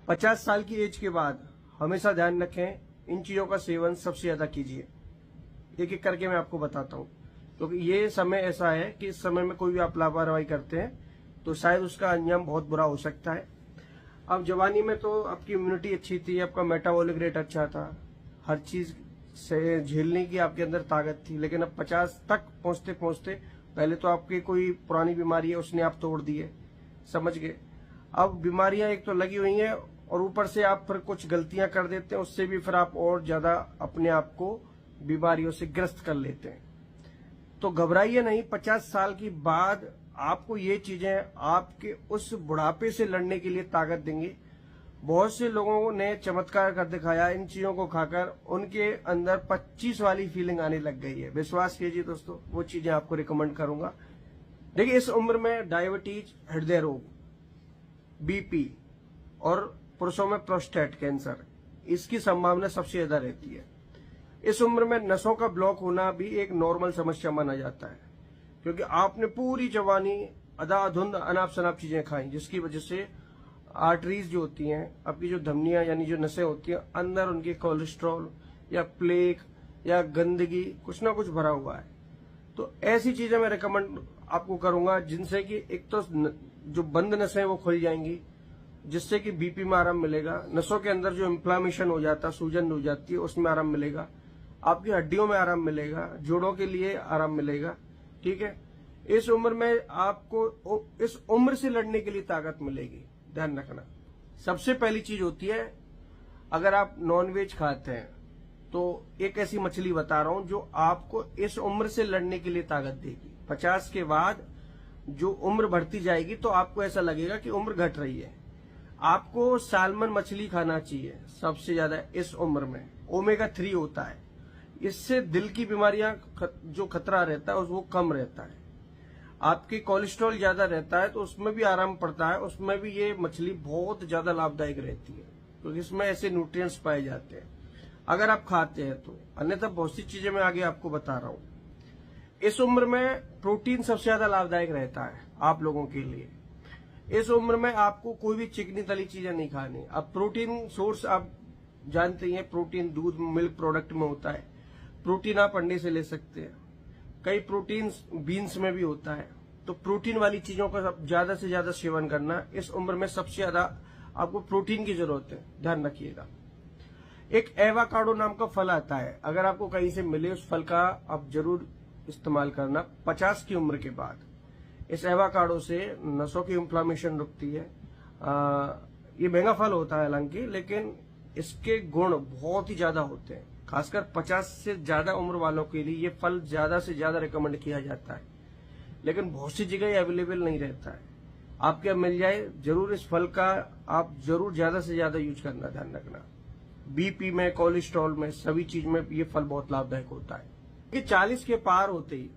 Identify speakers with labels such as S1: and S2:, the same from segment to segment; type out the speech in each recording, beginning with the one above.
S1: 50 साल की एज के बाद हमेशा ध्यान रखें, इन चीजों का सेवन सबसे ज्यादा कीजिए। एक एक करके मैं आपको बताता हूँ, क्योंकि ये समय ऐसा है कि इस समय में कोई भी आप लापरवाही करते हैं तो शायद उसका अंजाम बहुत बुरा हो सकता है। अब जवानी में तो आपकी इम्यूनिटी अच्छी थी, आपका मेटाबॉलिक रेट अच्छा था, हर चीज से झेलने की आपके अंदर ताकत थी। लेकिन अब 50 तक पहुंचते पहुंचते पहले तो आपकी कोई पुरानी बीमारी है उसने आप तोड़ दी है, समझ गए। अब बीमारियां एक तो लगी हुई हैं और ऊपर से आप फिर कुछ गलतियां कर देते हैं, उससे भी फिर आप और ज्यादा अपने आप को बीमारियों से ग्रस्त कर लेते हैं। तो घबराइए नहीं, 50 साल की बाद आपको ये चीजें आपके उस बुढ़ापे से लड़ने के लिए ताकत देंगी। बहुत से लोगों ने चमत्कार कर दिखाया, इन चीजों को खाकर उनके अंदर 25 वाली फीलिंग आने लग गई है। विश्वास कीजिए दोस्तों, वो चीजें आपको रिकमेंड करूंगा। देखिए, इस उम्र में डायबिटीज, हृदय रोग, बीपी और पुरुषों में प्रोस्टेट कैंसर, इसकी संभावना सबसे ज्यादा रहती है। इस उम्र में नसों का ब्लॉक होना भी एक नॉर्मल समस्या माना जाता है, क्योंकि आपने पूरी जवानी अधाधुंध अनाप शनाप चीजें खाई, जिसकी वजह से आर्टरीज जो होती हैं, आपकी जो धमनियां यानी जो नसें होती हैं, अंदर उनके कोलेस्ट्रॉल या प्लेक या गंदगी कुछ ना कुछ भरा हुआ है। तो ऐसी चीजें मैं रिकमेंड आपको करूंगा जिनसे कि एक तो जो बंद नसें वो खुल जाएंगी, जिससे कि बीपी में आराम मिलेगा, नसों के अंदर जो इन्फ्लामेशन हो जाता है, सूजन हो जाती है, उसमें आराम मिलेगा, आपकी हड्डियों में आराम मिलेगा, जोड़ों के लिए आराम मिलेगा। ठीक है, इस उम्र में आपको इस उम्र से लड़ने के लिए ताकत मिलेगी। ध्यान रखना, सबसे पहली चीज होती है, अगर आप नॉनवेज खाते हैं तो एक ऐसी मछली बता रहा हूं जो आपको इस उम्र से लड़ने के लिए ताकत देगी। 50 के बाद जो उम्र बढ़ती जाएगी तो आपको ऐसा लगेगा कि उम्र घट रही है। आपको साल्मन मछली खाना चाहिए सबसे ज्यादा इस उम्र में। ओमेगा 3 होता है, इससे दिल की बीमारियां जो खतरा रहता है वो कम रहता है। आपकी कोलेस्ट्रॉल ज्यादा रहता है तो उसमें भी आराम पड़ता है, उसमें भी ये मछली बहुत ज्यादा लाभदायक रहती है, क्योंकि इसमें ऐसे न्यूट्रिएंट्स पाए जाते हैं अगर आप खाते हैं तो। अन्यथा बहुत सी चीजें मैं आगे आपको बता रहा हूं। इस उम्र में प्रोटीन सबसे ज्यादा लाभदायक रहता है आप लोगों के लिए। इस उम्र में आपको कोई भी चिकनी तली चीजें नहीं खानी। अब प्रोटीन सोर्स आप जानते हैं, प्रोटीन दूध, मिल्क प्रोडक्ट में होता है। प्रोटीन आप अंडे से ले सकते हैं, कई प्रोटीन बीन्स में भी होता है। तो प्रोटीन वाली चीजों का ज्यादा से ज्यादा सेवन करना, इस उम्र में सबसे ज्यादा आपको प्रोटीन की जरूरत है, ध्यान रखिएगा। एक एवाकाडो नाम का फल आता है, अगर आपको कहीं से मिले उस फल का आप जरूर इस्तेमाल करना 50 की उम्र के बाद। इस एवाकाडो से नसों की इन्फ्लामेशन रुकती है। ये महंगा फल होता है हालांकि, लेकिन इसके गुण बहुत ही ज्यादा होते हैं। खासकर 50 से ज्यादा उम्र वालों के लिए ये फल ज्यादा से ज्यादा रिकमेंड किया जाता है, लेकिन बहुत सी जगह अवेलेबल नहीं रहता है। आपके यहाँ मिल जाए, जरूर इस फल का आप जरूर ज्यादा से ज्यादा यूज करना, ध्यान रखना। बीपी में, कोलेस्ट्रॉल में, सभी चीज में ये फल बहुत लाभदायक होता है। कि 40 के पार होते ही,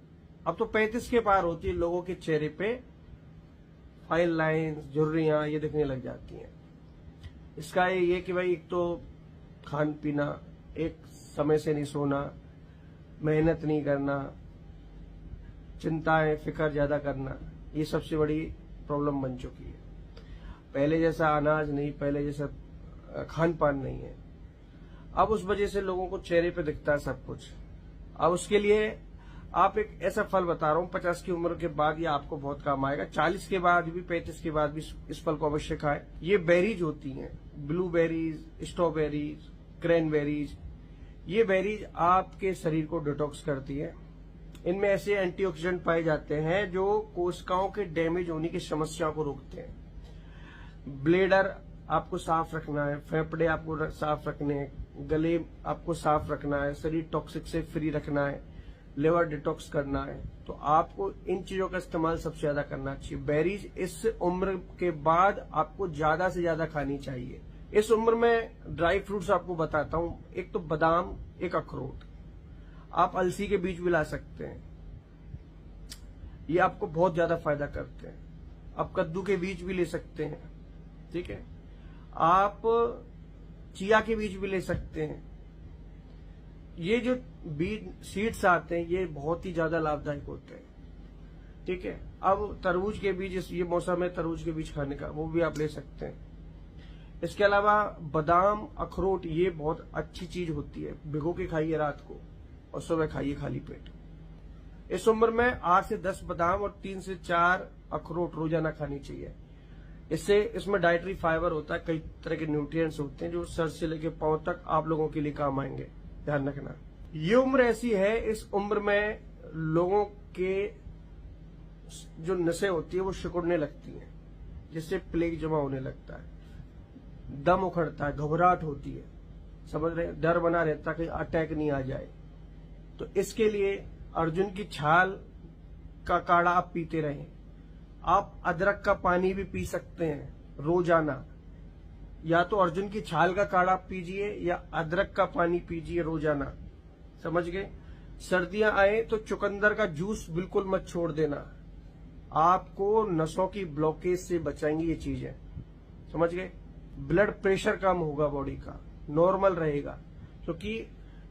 S1: अब तो 35 के पार होती है, लोगों के चेहरे पे फाइन लाइन्स, झुर्रियां ये दिखने लग जाती हैं। इसका ये कि भाई एक तो खान पीना, एक समय से नहीं सोना, मेहनत नहीं करना, चिंताएं फिक्र ज्यादा करना, ये सबसे बड़ी प्रॉब्लम बन चुकी है। पहले जैसा अनाज नहीं, पहले जैसा खान पान नहीं है। अब उस वजह से लोगों को चेहरे पे दिखता है सब कुछ। अब उसके लिए आप एक ऐसा फल बता रहा हूं, 50 की उम्र के बाद ये आपको बहुत काम आएगा। 40 के बाद भी, 35 के बाद भी इस फल को अवश्य खाएं। ये बेरीज होती हैं, ब्लूबेरीज, स्ट्रॉबेरीज, क्रैनबेरीज। ये बेरीज आपके शरीर को डिटॉक्स करती है। इनमें ऐसे एंटीऑक्सीडेंट पाए जाते हैं जो कोशिकाओं के डैमेज होने की समस्या को रोकते हैं। ब्लेडर आपको साफ रखना है, फेफड़े आपको साफ रखने हैं, गले आपको साफ रखना है, शरीर टॉक्सिक से फ्री रखना है, लिवर डिटॉक्स करना है, तो आपको इन चीजों का इस्तेमाल सबसे ज्यादा करना चाहिए। बेरीज इस उम्र के बाद आपको ज्यादा से ज्यादा खानी चाहिए। इस उम्र में ड्राई फ्रूट्स आपको बताता हूं, एक तो बादाम, एक अखरोट। आप अलसी के बीज भी ला सकते हैं, ये आपको बहुत ज्यादा फायदा करते हैं। आप कद्दू के बीज भी ले सकते हैं, ठीक है। आप चिया के बीज भी ले सकते हैं। ये जो बीज सीड्स आते हैं ये बहुत ही ज्यादा लाभदायक होते हैं, ठीक है। अब तरबूज के बीज, ये मौसम है तरबूज के बीज खाने का, वो भी आप ले सकते हैं। इसके अलावा बादाम, अखरोट ये बहुत अच्छी चीज होती है, भिगो के खाइए रात को और सुबह खाइए खाली पेट। इस उम्र में 8 से 10 बादाम और 3 से 4 अखरोट रोजाना खानी चाहिए। इससे इसमें डाइटरी फाइबर होता है, कई तरह के न्यूट्रिएंट्स होते हैं जो सर से लेकर पांव तक आप लोगों के लिए काम आएंगे, ध्यान रखना। ये उम्र ऐसी है, इस उम्र में लोगों के जो नसें होती है वो सिकुड़ने लगती हैं, जिससे प्लेग जमा होने लगता है, दम उखड़ता है, घबराहट होती है, समझ रहे, डर बना रहता है कहीं अटैक नहीं आ जाए। तो इसके लिए अर्जुन की छाल का काढ़ा आप पीते रहें। आप अदरक का पानी भी पी सकते हैं रोजाना, या तो अर्जुन की छाल का काढ़ा पीजिए या अदरक का पानी पीजिए रोजाना, समझ गए। सर्दियां आए तो चुकंदर का जूस बिल्कुल मत छोड़ देना, आपको नसों की ब्लॉकेज से बचाएंगी ये चीजें, समझ गए। ब्लड प्रेशर कम होगा, बॉडी का नॉर्मल रहेगा, क्योंकि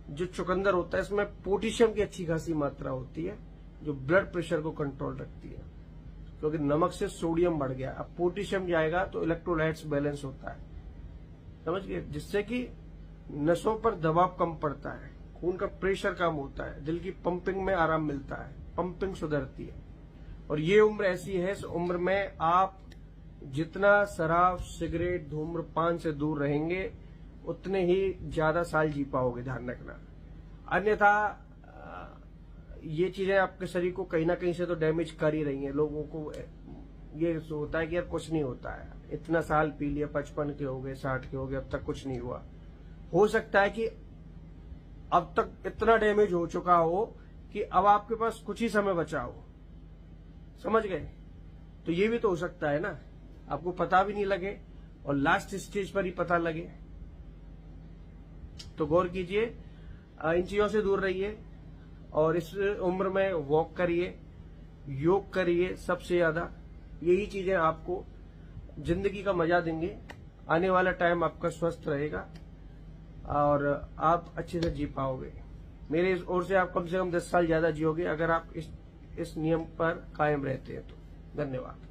S1: जो चुकंदर होता है इसमें पोटेशियम की अच्छी खासी मात्रा होती है जो ब्लड प्रेशर को कंट्रोल रखती है, क्योंकि नमक से सोडियम बढ़ गया, अब पोटेशियम जाएगा तो इलेक्ट्रोलाइट्स बैलेंस होता है, समझ गए, जिससे कि नसों पर दबाव कम पड़ता है, खून का प्रेशर कम होता है, दिल की पंपिंग में आराम मिलता है, पंपिंग सुधरती है। और ये उम्र ऐसी है, इस उम्र में आप जितना शराब, सिगरेट, धूम्रपान से दूर रहेंगे उतने ही ज्यादा साल जी पाओगे, ध्यान रखना। अन्यथा ये चीजें आपके शरीर को कहीं ना कहीं से तो डैमेज कर ही रही हैं। लोगों को ये होता है कि यार कुछ नहीं होता है, इतना साल पी लिया, 55 के हो गए, 60 के हो गए, अब तक कुछ नहीं हुआ। हो सकता है कि अब तक इतना डैमेज हो चुका हो कि अब आपके पास कुछ ही समय बचा हो, समझ गए। तो ये भी तो हो सकता है ना, आपको पता भी नहीं लगे और लास्ट स्टेज पर ही पता लगे। तो गौर कीजिए, इन चीजों से दूर रहिए और इस उम्र में वॉक करिए, योग करिए, सबसे ज्यादा यही चीजें आपको जिंदगी का मजा देंगे। आने वाला टाइम आपका स्वस्थ रहेगा और आप अच्छे से जी पाओगे। मेरे ओर से आप कम से कम 10 साल ज्यादा जियोगे अगर आप इस नियम पर कायम रहते हैं तो। धन्यवाद।